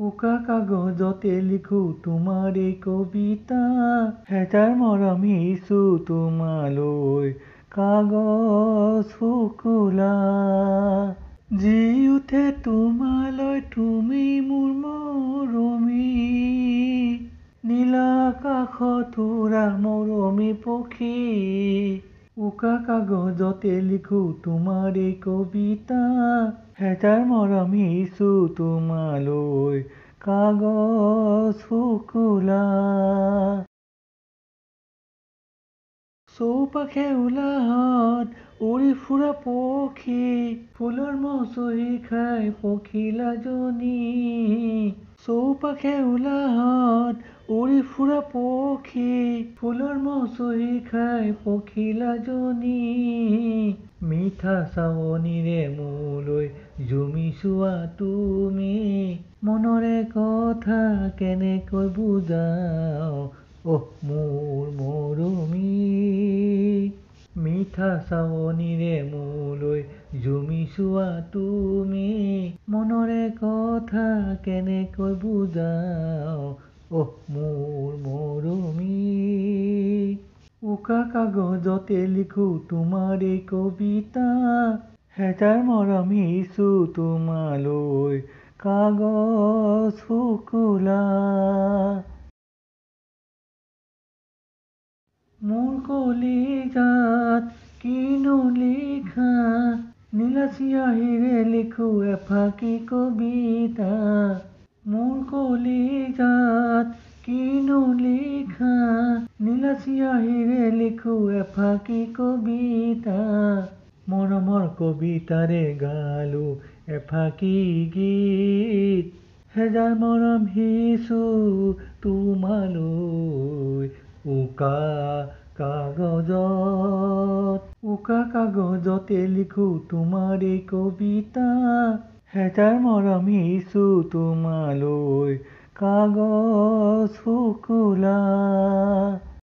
উকা কাগজতে লিখো তোমাৰ এই কবিতা, হেজাৰ মৰম ইছো তোমালৈ কাগজ শুকুলা। জি উঠে তোমালৈ তুমি মোৰ মৰমী, নীলা আকাশত উৰা মৰমী পক্ষী। উকা কাগজতে লিখো তোমাৰ এই কবিতা, হেজাৰ মৰম ইছো তোমালৈ কাগজ শুকুলা। চৌপাশে উলাহত উৰি ফুৰা পক্ষী, ফুলৰ মচহি খাই পখিলাজনী। চৌপাশে উলাহত উৰি ফুৰা পক্ষী, ফুলৰ মচহি খাই পখিলাজনী। মিঠা চাৱনিৰে মোলৈ জুমি চোৱা তুমি, মনৰে কথা কেনেকৈ বুজাও মোৰ মৰমী। মিঠা চাৱনিৰে মোলৈ জুমি চোৱা তুমি, মনৰে কথা কেনেকৈ বুজাও মোৰ মৰমী। উকা কাগজতে লিখো তোমাৰ এই কবিতা, হেজাৰ মৰম ইছো তোমালৈ কাগজ শুকুলা। মোৰ কলিজাত কিনো লিখা, নীলা চিয়াহীৰে লিখো এফাকি কবিতা। মোৰ কলিজাত কিনো লিখা, নীলা চিয়াহীৰে লিখো এফাকি কবিতা। মৰমৰ কবিতাৰে গালো এফাকি গীত, হেজাৰ মৰম সিঁচো তোমালৈ উকা কাগজত। উকা কাগজতে লিখো তোমাৰ এই কবিতা, হেজাৰ মৰম ইছো তোমালৈ কাগজ শুকুলা।